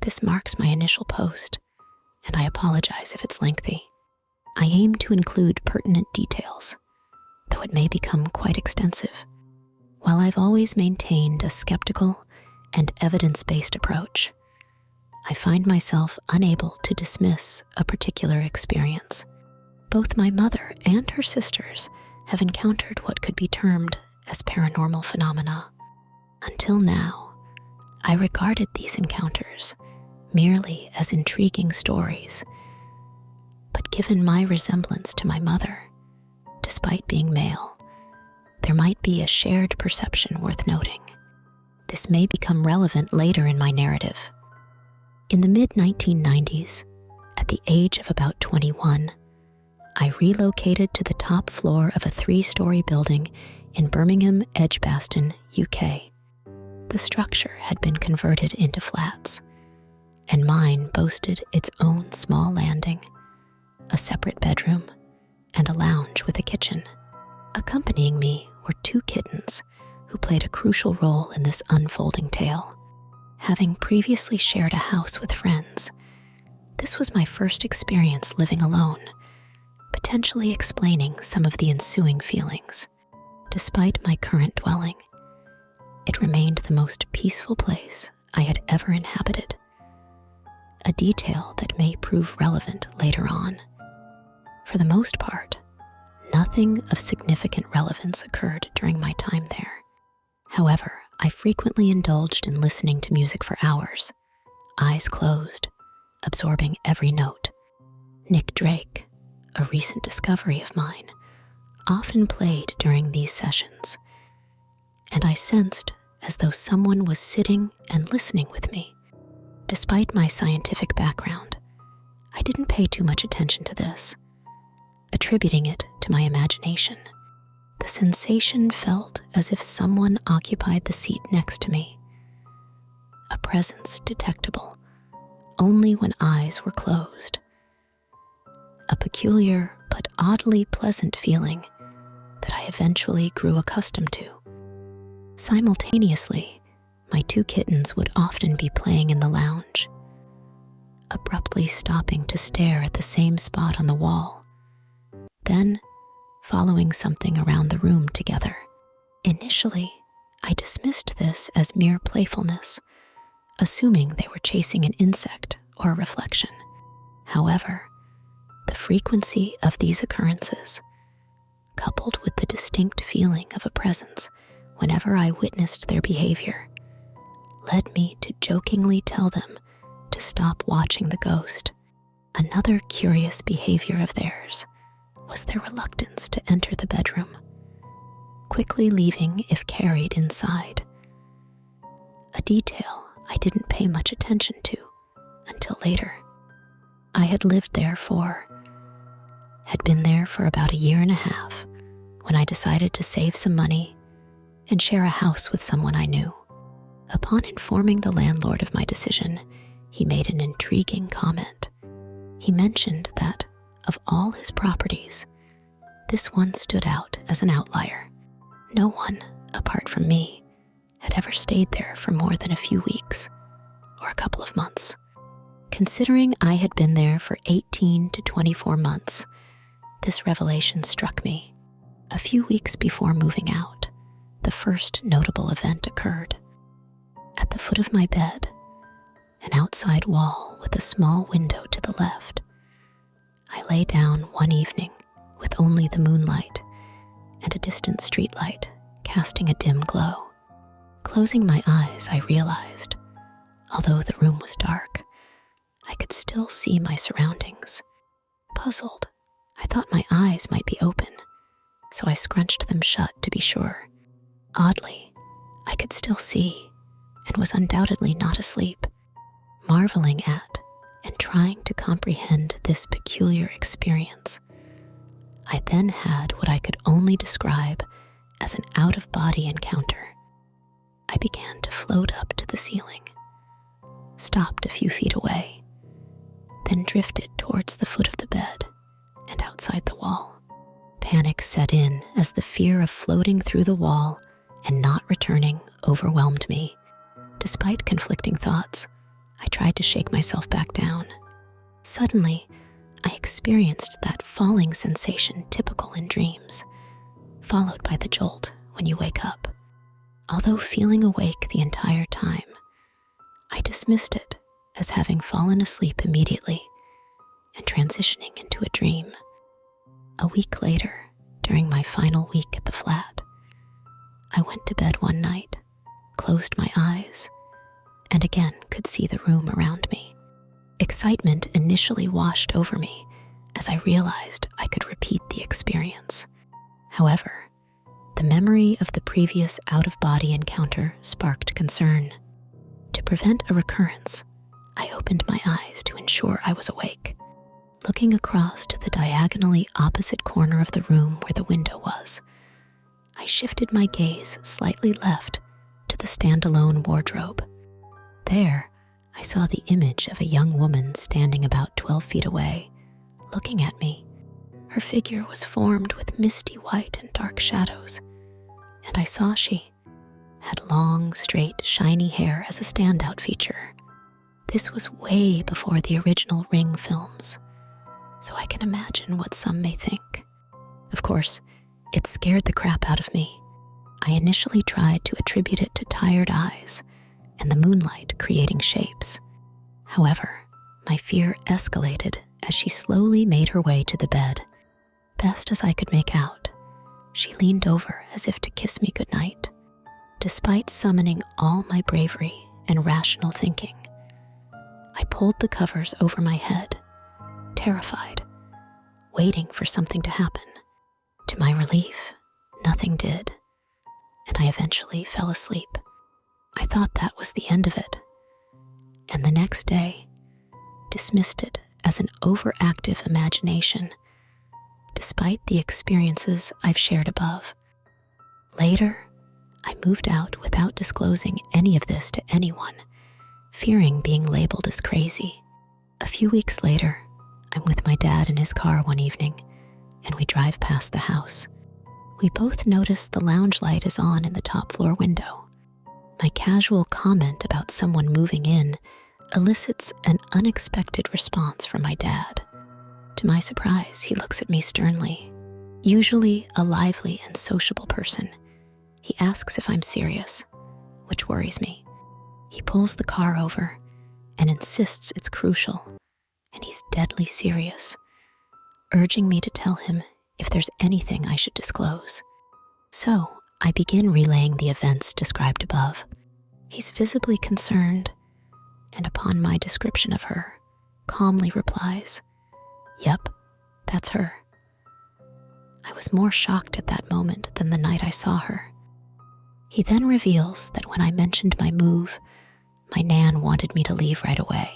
This marks my initial post, and I apologize if it's lengthy. I aim to include pertinent details, though it may become quite extensive. While I've always maintained a skeptical and evidence-based approach, I find myself unable to dismiss a particular experience. Both my mother and her sisters have encountered what could be termed as paranormal phenomena. Until now, I regarded these encounters merely as intriguing stories. But given my resemblance to my mother, despite being male, there might be a shared perception worth noting. This may become relevant later in my narrative. In the mid-1990s, at the age of about 21, I relocated to the top floor of a 3-story building in Birmingham, Edgbaston, UK. The structure had been converted into flats, and mine boasted its own small landing, a separate bedroom, and a lounge with a kitchen. Accompanying me were 2 kittens who played a crucial role in this unfolding tale. Having previously shared a house with friends, this was my first experience living alone, potentially explaining some of the ensuing feelings. Despite my current dwelling, it remained the most peaceful place I had ever inhabited, a detail that may prove relevant later on. For the most part, nothing of significant relevance occurred during my time there. However, I frequently indulged in listening to music for hours, eyes closed, absorbing every note. Nick Drake, a recent discovery of mine, often played during these sessions, and I sensed as though someone was sitting and listening with me. Despite my scientific background, I didn't pay too much attention to this, attributing it to my imagination. The sensation felt as if someone occupied the seat next to me, a presence detectable only when eyes were closed. A peculiar but oddly pleasant feeling that I eventually grew accustomed to. Simultaneously, my 2 kittens would often be playing in the lounge, abruptly stopping to stare at the same spot on the wall, then following something around the room together. Initially, I dismissed this as mere playfulness, assuming they were chasing an insect or a reflection. However, the frequency of these occurrences, coupled with the distinct feeling of a presence whenever I witnessed their behavior, led me to jokingly tell them to stop watching the ghost. Another curious behavior of theirs was their reluctance to enter the bedroom, quickly leaving if carried inside. A detail I didn't pay much attention to until later. I had been there for about 1.5 years when I decided to save some money and share a house with someone I knew. Upon informing the landlord of my decision, he made an intriguing comment. He mentioned that of all his properties, this one stood out as an outlier. No one, apart from me, had ever stayed there for more than a few weeks or a couple of months. Considering I had been there for 18 to 24 months, this revelation struck me. A few weeks before moving out, the first notable event occurred. At the foot of my bed, an outside wall with a small window to the left, I lay down one evening with only the moonlight and a distant streetlight casting a dim glow. Closing my eyes, I realized, although the room was dark, I could still see my surroundings. Puzzled, I thought my eyes might be open, so I scrunched them shut to be sure. Oddly, I could still see and was undoubtedly not asleep. Marveling at and trying to comprehend this peculiar experience, I then had what I could only describe as an out-of-body encounter. I began to float up to the ceiling, stopped a few feet away, then drifted towards the foot of the bed and outside the wall. Panic set in as the fear of floating through the wall and not returning overwhelmed me. Despite conflicting thoughts, I tried to shake myself back down. Suddenly, I experienced that falling sensation typical in dreams, followed by the jolt when you wake up. Although feeling awake the entire time, I dismissed it as having fallen asleep immediately and transitioning into a dream. A week later, during my final week at the flat, I went to bed one night, closed my eyes, and again could see the room around me. Excitement initially washed over me as I realized I could repeat the experience. However, the memory of the previous out-of-body encounter sparked concern. To prevent a recurrence, I opened my eyes to ensure I was awake. Looking across to the diagonally opposite corner of the room where the window was, I shifted my gaze slightly left to the standalone wardrobe. There, I saw the image of a young woman standing about 12 feet away, looking at me. Her figure was formed with misty white and dark shadows, and I saw she had long, straight, shiny hair as a standout feature. This was way before the original Ring films, so I can imagine what some may think. Of course, it scared the crap out of me. I initially tried to attribute it to tired eyes and the moonlight creating shapes. However, my fear escalated as she slowly made her way to the bed. Best as I could make out, she leaned over as if to kiss me goodnight. Despite summoning all my bravery and rational thinking, I pulled the covers over my head, terrified, waiting for something to happen. To my relief, nothing did, and I eventually fell asleep. I thought that was the end of it, and the next day dismissed it as an overactive imagination, despite the experiences I've shared above. Later, I moved out without disclosing any of this to anyone, fearing being labeled as crazy. A few weeks later, I'm with my dad in his car one evening, and we drive past the house. We both notice the lounge light is on in the top floor window. My casual comment about someone moving in elicits an unexpected response from my dad. To my surprise, he looks at me sternly. Usually a lively and sociable person, he asks if I'm serious, which worries me. He pulls the car over and insists it's crucial, and he's deadly serious, urging me to tell him if there's anything I should disclose. So I begin relaying the events described above. He's visibly concerned, and upon my description of her, calmly replies, "Yep, that's her." I was more shocked at that moment than the night I saw her. He then reveals that when I mentioned my move, my nan wanted me to leave right away.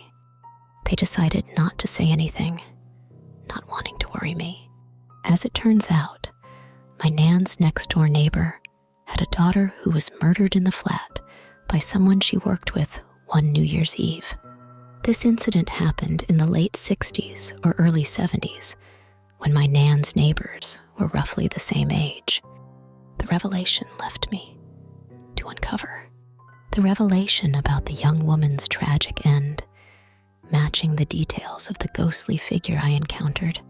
They decided not to say anything, not wanting to worry me. As it turns out, my nan's next-door neighbor had a daughter who was murdered in the flat by someone she worked with one New Year's Eve. This incident happened in the late 60s or early 70s, when my nan's neighbors were roughly the same age. The revelation left me to uncover. The revelation about the young woman's tragic end, matching the details of the ghostly figure I encountered,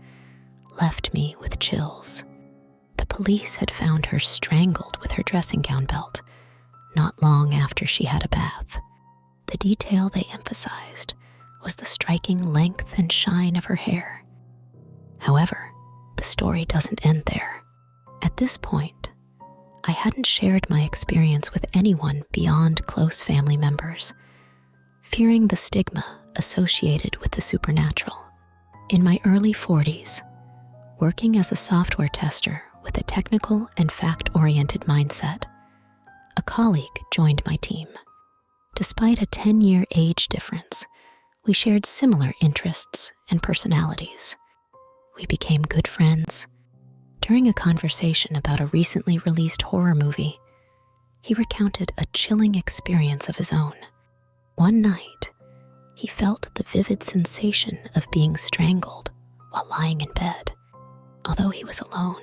left me with chills. The police had found her strangled with her dressing gown belt, not long after she had a bath. The detail they emphasized was the striking length and shine of her hair. However, the story doesn't end there. At this point, I hadn't shared my experience with anyone beyond close family members, fearing the stigma associated with the supernatural. In my early 40s, working as a software tester with a technical and fact-oriented mindset, a colleague joined my team. Despite a 10-year age difference, we shared similar interests and personalities. We became good friends. During a conversation about a recently released horror movie, he recounted a chilling experience of his own. One night, he felt the vivid sensation of being strangled while lying in bed. Although he was alone,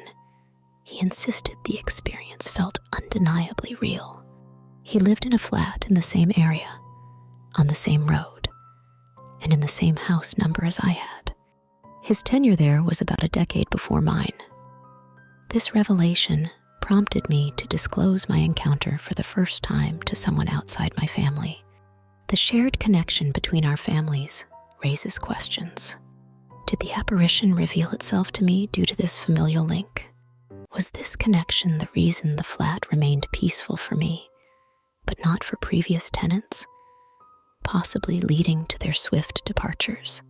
he insisted the experience felt undeniably real. He lived in a flat in the same area, on the same road, and in the same house number as I had. His tenure there was about a decade before mine. This revelation prompted me to disclose my encounter for the first time to someone outside my family. The shared connection between our families raises questions. Did the apparition reveal itself to me due to this familial link? Was this connection the reason the flat remained peaceful for me, but not for previous tenants, possibly leading to their swift departures?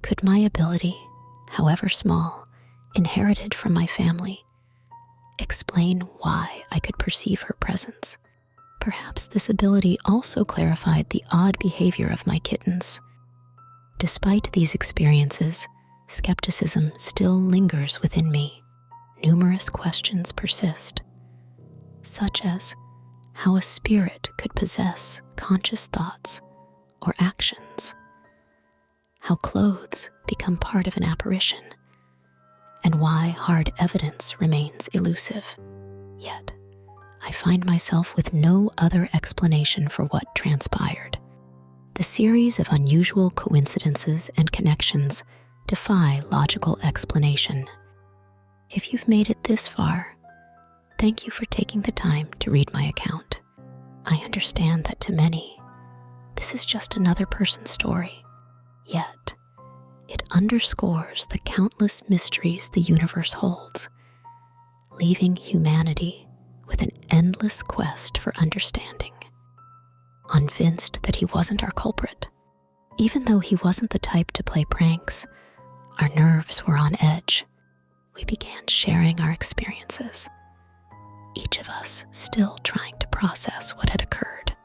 Could my ability, however small, inherited from my family, explain why I could perceive her presence? Perhaps this ability also clarified the odd behavior of my kittens. Despite these experiences, skepticism still lingers within me. Numerous questions persist, such as how a spirit could possess conscious thoughts or actions, how clothes become part of an apparition, and why hard evidence remains elusive. Yet, I find myself with no other explanation for what transpired. The series of unusual coincidences and connections defy logical explanation. If you've made it this far, thank you for taking the time to read my account. I understand that to many, this is just another person's story, yet it underscores the countless mysteries the universe holds, leaving humanity with an endless quest for understanding. Convinced that he wasn't our culprit, even though he wasn't the type to play pranks, our nerves were on edge. We began sharing our experiences, each of us still trying to process what had occurred.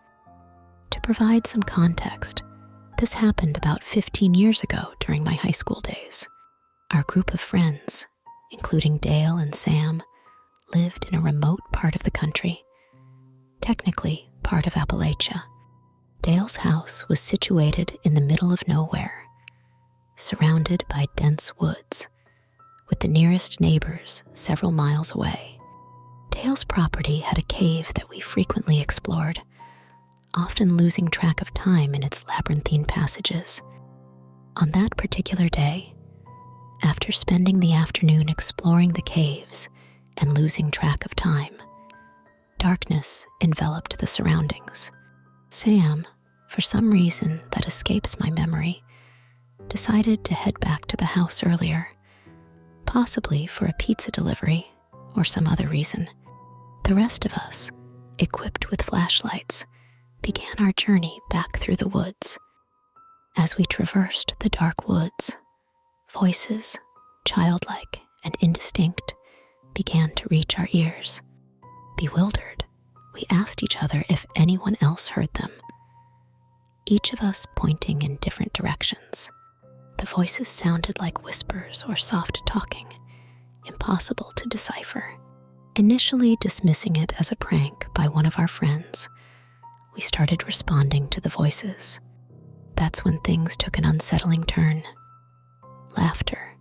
To provide some context, this happened about 15 years ago during my high school days. Our group of friends, including Dale and Sam, lived in a remote part of the country, technically part of Appalachia. Dale's house was situated in the middle of nowhere, surrounded by dense woods, with the nearest neighbors several miles away. Dale's property had a cave that we frequently explored, often losing track of time in its labyrinthine passages. On that particular day, after spending the afternoon exploring the caves and losing track of time, darkness enveloped the surroundings. Sam, for some reason that escapes my memory, decided to head back to the house earlier, possibly for a pizza delivery or some other reason. The rest of us, equipped with flashlights, began our journey back through the woods. As we traversed the dark woods, voices, childlike and indistinct, began to reach our ears. Bewildered, we asked each other if anyone else heard them, each of us pointing in different directions. The voices sounded like whispers or soft talking, impossible to decipher. Initially dismissing it as a prank by one of our friends, we started responding to the voices. That's when things took an unsettling turn. Laughter,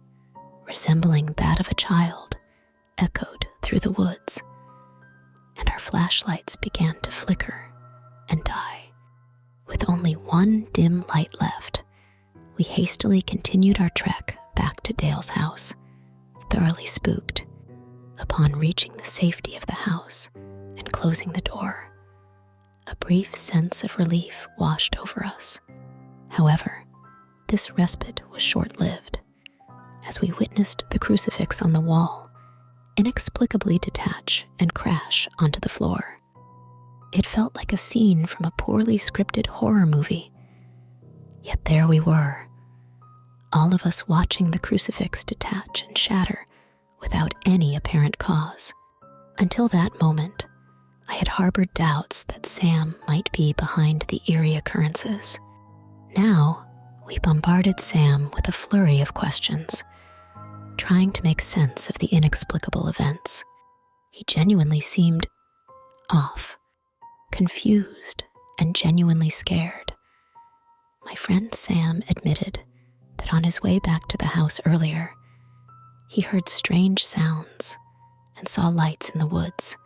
resembling that of a child, echoed through the woods, and our flashlights began to flicker and die. With only one dim light left, we hastily continued our trek back to Dale's house, thoroughly spooked. Upon reaching the safety of the house and closing the door, a brief sense of relief washed over us. However, this respite was short-lived, as we witnessed the crucifix on the wall inexplicably detach and crash onto the floor. It felt like a scene from a poorly scripted horror movie. Yet there we were, all of us watching the crucifix detach and shatter without any apparent cause. Until that moment, I had harbored doubts that Sam might be behind the eerie occurrences. Now, we bombarded Sam with a flurry of questions, trying to make sense of the inexplicable events. He genuinely seemed off, confused, and genuinely scared. My friend Sam admitted that on his way back to the house earlier, he heard strange sounds and saw lights in the woods,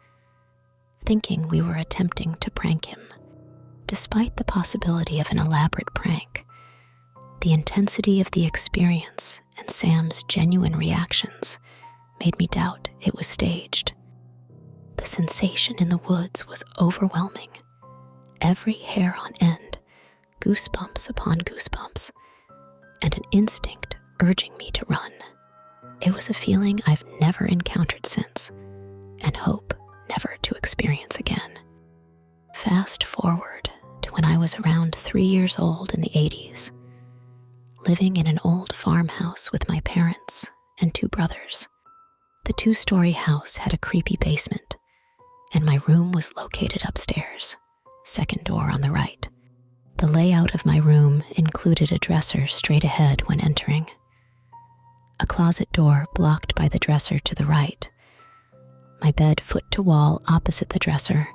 thinking we were attempting to prank him. Despite the possibility of an elaborate prank, The intensity of the experience and Sam's genuine reactions made me doubt it was staged. The sensation in the woods was overwhelming. Every hair on end, goosebumps upon goosebumps, and an instinct urging me to run. It was a feeling I've never encountered since, and hope never to experience again. Fast forward to when I was around 3 years old in the 80s, living in an old farmhouse with my parents and 2 brothers. The 2-story house had a creepy basement, and my room was located upstairs, second door on the right. The layout of my room included a dresser straight ahead when entering, a closet door blocked by the dresser to the right, my bed foot to wall opposite the dresser,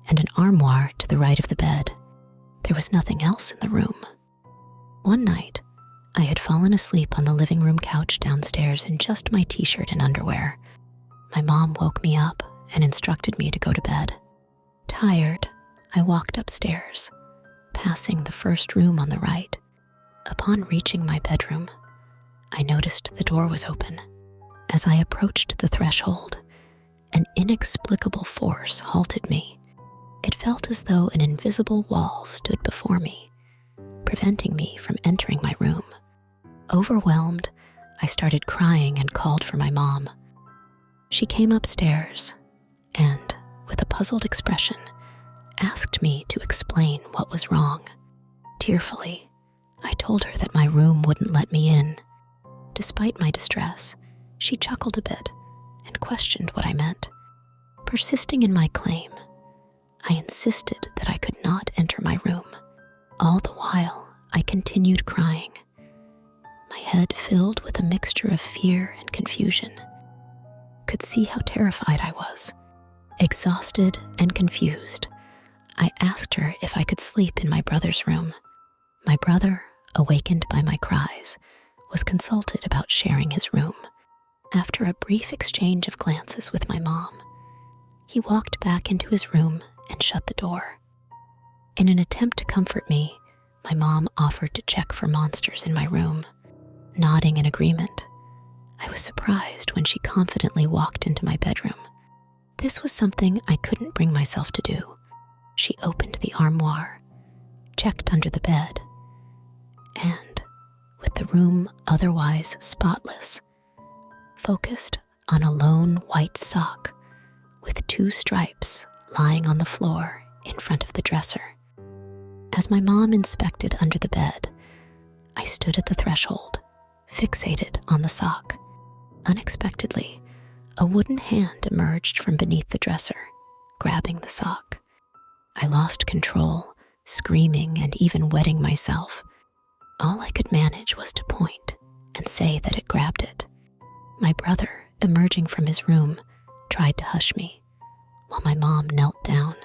and an armoire to the right of the bed. There was nothing else in the room. One night, I had fallen asleep on the living room couch downstairs in just my t-shirt and underwear. My mom woke me up and instructed me to go to bed. Tired, I walked upstairs, passing the first room on the right. Upon reaching my bedroom, I noticed the door was open. As I approached the threshold, an inexplicable force halted me. It felt as though an invisible wall stood before me, preventing me from entering my room. Overwhelmed, I started crying and called for my mom. She came upstairs and, with a puzzled expression, asked me to explain what was wrong. Tearfully, I told her that my room wouldn't let me in. Despite my distress, she chuckled a bit and questioned what I meant. Persisting in my claim, I insisted that I could not enter my room. All the while, I continued crying, my head filled with a mixture of fear and confusion. Could see how terrified I was. Exhausted and confused, I asked her if I could sleep in my brother's room. My brother, awakened by my cries, was consulted about sharing his room. After a brief exchange of glances with my mom, he walked back into his room and shut the door. In an attempt to comfort me, my mom offered to check for monsters in my room. Nodding in agreement, I was surprised when she confidently walked into my bedroom. This was something I couldn't bring myself to do. She opened the armoire, checked under the bed, and, with the room otherwise spotless, focused on a lone white sock with 2 stripes lying on the floor in front of the dresser. As my mom inspected under the bed, I stood at the threshold, fixated on the sock. Unexpectedly, a wooden hand emerged from beneath the dresser, grabbing the sock. I lost control, screaming and even wetting myself. All I could manage was to point and say that it grabbed it. My brother, emerging from his room, tried to hush me, while my mom knelt down,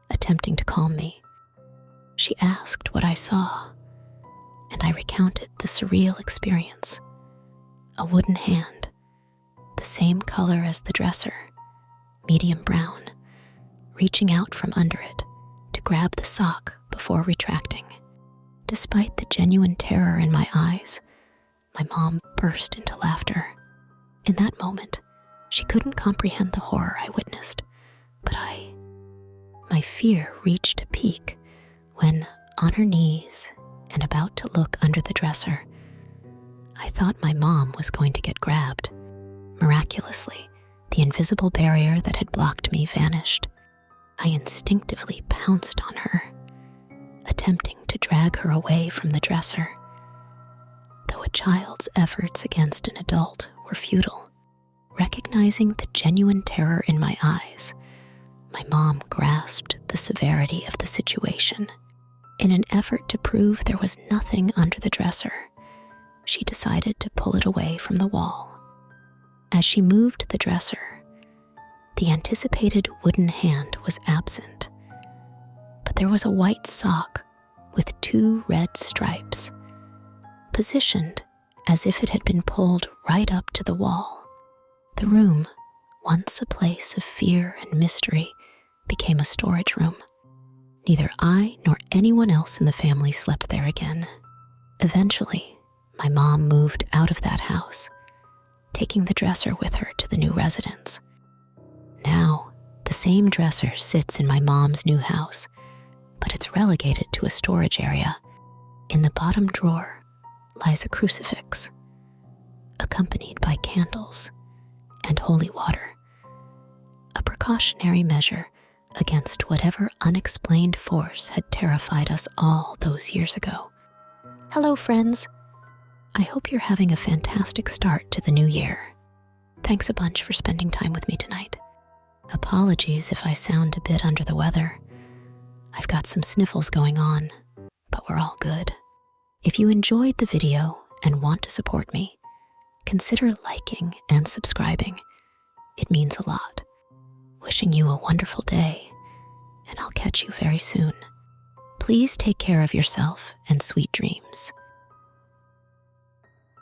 attempting to calm me. She asked what I saw, and I recounted the surreal experience. A wooden hand, the same color as the dresser, medium brown, reaching out from under it to grab the sock before retracting. Despite the genuine terror in my eyes, my mom burst into laughter. In that moment, she couldn't comprehend the horror I witnessed, but my fear reached a peak when, on her knees and about to look under the dresser, I thought my mom was going to get grabbed. Miraculously, the invisible barrier that had blocked me vanished. I instinctively pounced on her, attempting to drag her away from the dresser. Though a child's efforts against an adult were futile, recognizing the genuine terror in my eyes, my mom grasped the severity of the situation. In an effort to prove there was nothing under the dresser, she decided to pull it away from the wall. As she moved the dresser, the anticipated wooden hand was absent, but there was a white sock with 2 red stripes, positioned as if it had been pulled right up to the wall. The room, once a place of fear and mystery, became a storage room. Neither I nor anyone else in the family slept there again. Eventually, my mom moved out of that house, taking the dresser with her to the new residence. Now, the same dresser sits in my mom's new house, but it's relegated to a storage area. In the bottom drawer lies a crucifix, accompanied by candles and holy water, a precautionary measure against whatever unexplained force had terrified us all those years ago. Hello, friends. I hope you're having a fantastic start to the new year. Thanks a bunch for spending time with me tonight. Apologies if I sound a bit under the weather. I've got some sniffles going on, but we're all good. If you enjoyed the video and want to support me, consider liking and subscribing. It means a lot. Wishing you a wonderful day, and I'll catch you very soon. Please take care of yourself and sweet dreams.